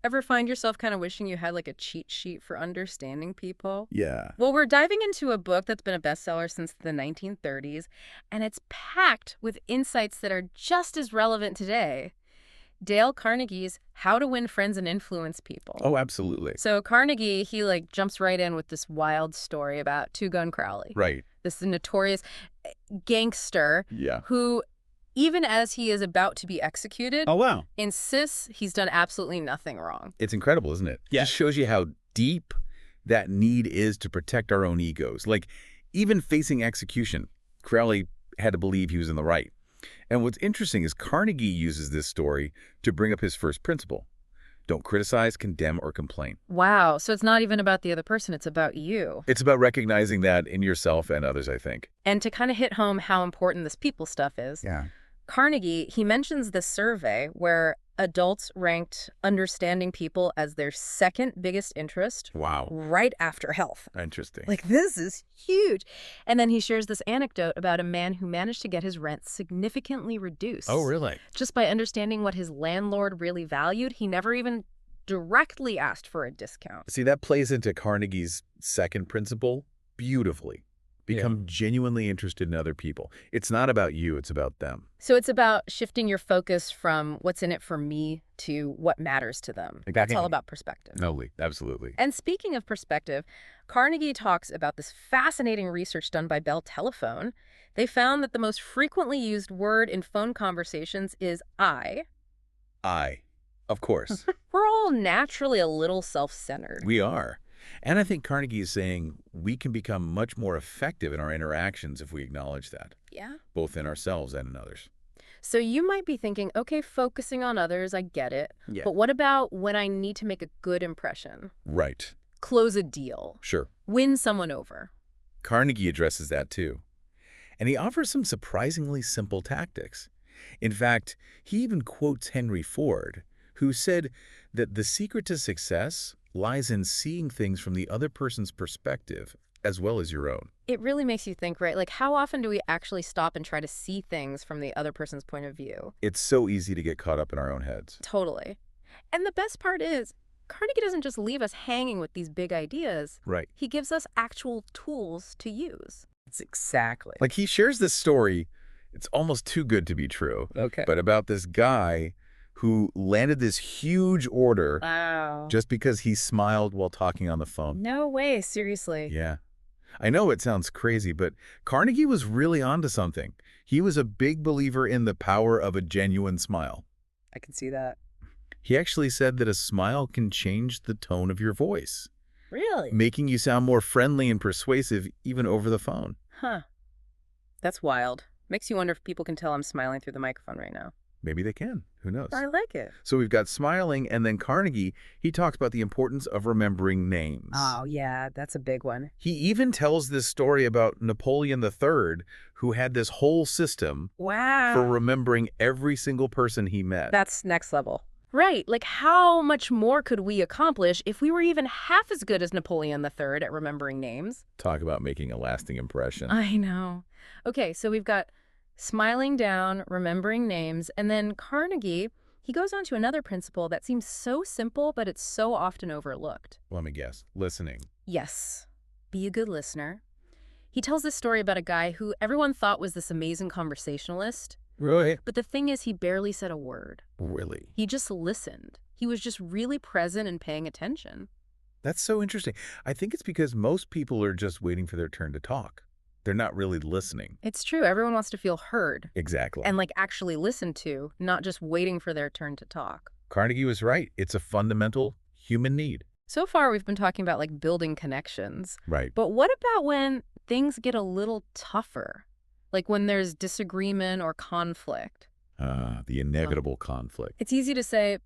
Ever find yourself kind of wishing you had like a cheat sheet for understanding people? Yeah. Well, we're diving into a book that's been a bestseller since the 1930s, and it's packed with insights that are just as relevant today. Dale Carnegie's How to Win Friends and Influence People. Oh, absolutely. So Carnegie, he like jumps right in with this wild story about Two Gun Crowley. Right. This notorious gangster Yeah. who, even as he is about to be executed, Oh, wow. insists he's done absolutely nothing wrong. It's incredible, isn't it? Yeah. Just shows you how deep that need is to protect our own egos. Like, even facing execution, Crowley had to believe he was in the right. And what's interesting is Carnegie uses this story to bring up his first principle. Don't criticize, condemn, or complain. Wow, so it's not even about the other person, it's about you. It's about recognizing that in yourself and others, I think. And to kind of hit home how important this people stuff is, Yeah. Carnegie, he mentions this survey where adults ranked understanding people as their second biggest interest, Wow. right after health. Interesting. Like, this is huge. And then he shares this anecdote about a man who managed to get his rent significantly reduced. Oh, really? Just by understanding what his landlord really valued. He never even directly asked for a discount. See, that plays into Carnegie's second principle beautifully. Become genuinely interested in other people. It's not about you, it's about them. So it's about shifting your focus from what's in it for me to what matters to them. It's all about perspective. Totally. Absolutely. And speaking of perspective, Carnegie talks about this fascinating research done by Bell Telephone. They found that the most frequently used word in phone conversations is I. Of course. We're all naturally a little self-centered. We are. And I think Carnegie is saying we can become much more effective in our interactions if we acknowledge that, Yeah. both in ourselves and in others. So you might be thinking, okay, focusing on others, I get it. Yeah. But what about when I need to make a good impression? Right. Close a deal. Sure. Win someone over. Carnegie addresses that too. And he offers some surprisingly simple tactics. In fact, he even quotes Henry Ford, who said that the secret to success lies in seeing things from the other person's perspective as well as your own. It really makes you think, right? Like, how often do we actually stop and try to see things from the other person's point of view? It's so easy to get caught up in our own heads. Totally. And the best part is, Carnegie doesn't just leave us hanging with these big ideas. Right. He gives us actual tools to use. It's exactly. Like, he shares this story, it's almost too good to be true, Okay. but about this guy who landed this huge order Wow. just because he smiled while talking on the phone. No way, seriously. Yeah. I know it sounds crazy, but Carnegie was really onto something. He was a big believer in the power of a genuine smile. I can see that. He actually said that a smile can change the tone of your voice, Really? making you sound more friendly and persuasive even over the phone. Huh. That's wild. Makes you wonder if people can tell I'm smiling through the microphone right now. Maybe they can. Who knows? I like it. So we've got smiling, and then Carnegie, he talks about the importance of remembering names. Oh, yeah, that's a big one. He even tells this story about Napoleon III, who had this whole system Wow. for remembering every single person he met. That's next level. Right. Like, how much more could we accomplish if we were even half as good as Napoleon III at remembering names? Talk about making a lasting impression. I know. Okay, so we've got smiling down, remembering names, and then Carnegie, he goes on to another principle that seems so simple, but it's so often overlooked. Let me guess. Listening. Yes. Be a good listener. He tells this story about a guy who everyone thought was this amazing conversationalist, Really? but the thing is he barely said a word. Really? He just listened. He was just really present and paying attention. That's so interesting. I think it's because most people are just waiting for their turn to talk. They're not really listening. It's true. Everyone wants to feel heard Exactly. and like actually listened to, not just waiting for their turn to talk. Carnegie was right. It's a fundamental human need. So far, we've been talking about like building connections. Right. But what about when things get a little tougher? Like when there's disagreement or conflict? The inevitable conflict. It's easy to say,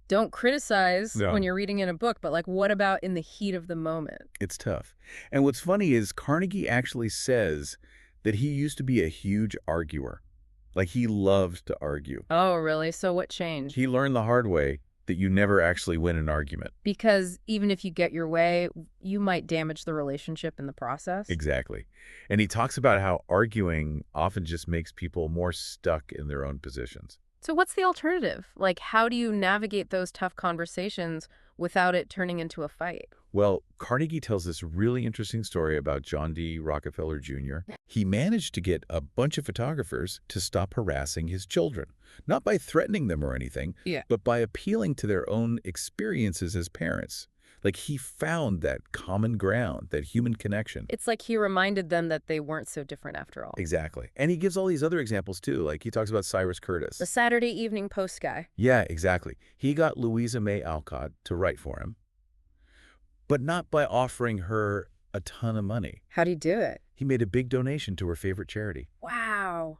don't criticize Yeah. when you're reading in a book, but like what about in the heat of the moment? It's tough. And what's funny is Carnegie actually says that he used to be a huge arguer. Like, he loved to argue. Oh, really? So what changed? He learned the hard way that you never actually win an argument. Because even if you get your way, you might damage the relationship in the process. Exactly. And he talks about how arguing often just makes people more stuck in their own positions. So what's the alternative? Like, how do you navigate those tough conversations without it turning into a fight? Well, Carnegie tells this really interesting story about John D. Rockefeller Jr. He managed to get a bunch of photographers to stop harassing his children, not by threatening them or anything, Yeah. but by appealing to their own experiences as parents. Like he found that common ground, that human connection. It's like he reminded them that they weren't so different after all. Exactly. And he gives all these other examples too, like he talks about Cyrus Curtis. The Saturday Evening Post guy. Yeah, exactly. He got Louisa May Alcott to write for him, but not by offering her a ton of money. How'd he do it? He made a big donation to her favorite charity. Wow.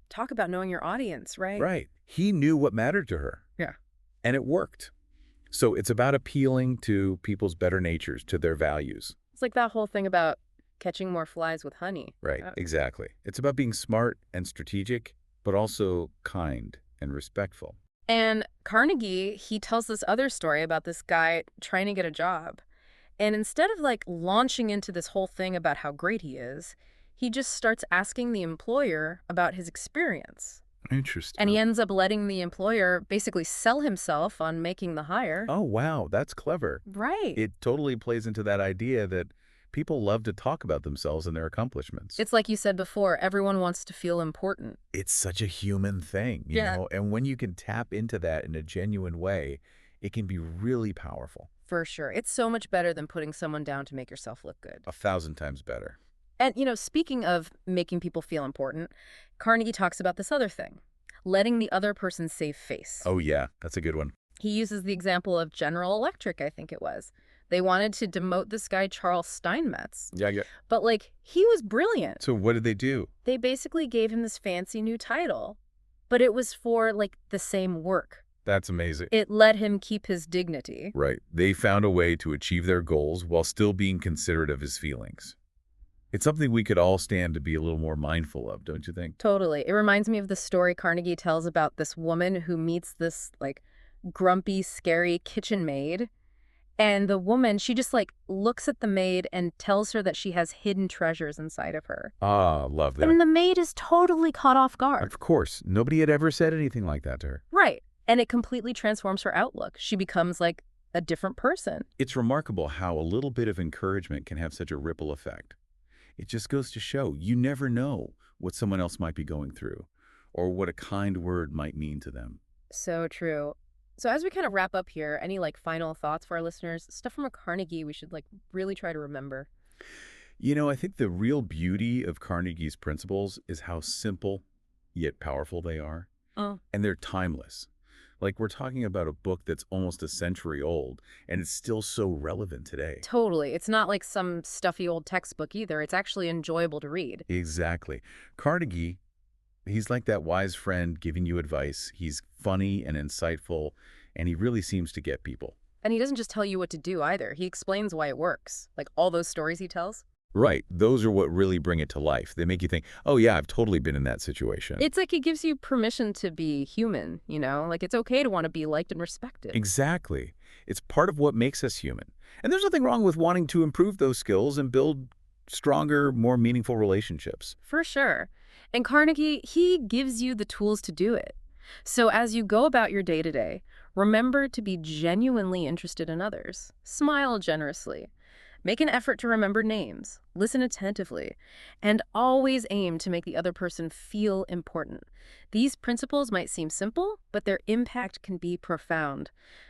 Talk about knowing your audience, right? Right. He knew what mattered to her. Yeah. And it worked. So it's about appealing to people's better natures, to their values. It's like that whole thing about catching more flies with honey. Right, exactly. It's about being smart and strategic, but also kind and respectful. And Carnegie, he tells this other story about this guy trying to get a job. And instead of like launching into this whole thing about how great he is, he just starts asking the employer about his experience. Interesting. And he ends up letting the employer basically sell himself on making the hire. Oh, wow, that's clever. Right. It totally plays into that idea that people love to talk about themselves and their accomplishments. It's like you said before, everyone wants to feel important. It's such a human thing, you know? And when you can tap into that in a genuine way, it can be really powerful. For sure. It's so much better than putting someone down to make yourself look good. 1,000 times better. And, speaking of making people feel important, Carnegie talks about this other thing, letting the other person save face. Oh, yeah, that's a good one. He uses the example of General Electric, I think it was. They wanted to demote this guy, Charles Steinmetz. Yeah. But, he was brilliant. So what did they do? They basically gave him this fancy new title, but it was for, the same work. That's amazing. It let him keep his dignity. Right. They found a way to achieve their goals while still being considerate of his feelings. It's something we could all stand to be a little more mindful of, don't you think? Totally. It reminds me of the story Carnegie tells about this woman who meets this, grumpy, scary kitchen maid. And the woman, she just, looks at the maid and tells her that she has hidden treasures inside of her. Ah, love that. And the maid is totally caught off guard. Of course. Nobody had ever said anything like that to her. Right. And it completely transforms her outlook. She becomes, a different person. It's remarkable how a little bit of encouragement can have such a ripple effect. It just goes to show you never know what someone else might be going through or what a kind word might mean to them. So true. So as we kind of wrap up here, any final thoughts for our listeners? Stuff from a Carnegie we should really try to remember. I think the real beauty of Carnegie's principles is how simple yet powerful they are. Oh. And they're timeless. We're talking about a book that's almost a century old, and it's still so relevant today. Totally. It's not like some stuffy old textbook either. It's actually enjoyable to read. Exactly. Carnegie, he's like that wise friend giving you advice. He's funny and insightful, and he really seems to get people. And he doesn't just tell you what to do either. He explains why it works. All those stories he tells. Right. Those are what really bring it to life. They make you think, oh, yeah, I've totally been in that situation. It's like he gives you permission to be human, It's okay to want to be liked and respected. Exactly. It's part of what makes us human. And there's nothing wrong with wanting to improve those skills and build stronger, more meaningful relationships. For sure. And Carnegie, he gives you the tools to do it. So as you go about your day-to-day, remember to be genuinely interested in others. Smile generously. Make an effort to remember names, listen attentively, and always aim to make the other person feel important. These principles might seem simple, but their impact can be profound.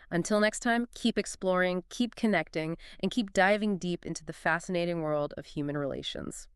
Until next time, keep exploring, keep connecting, and keep diving deep into the fascinating world of human relations.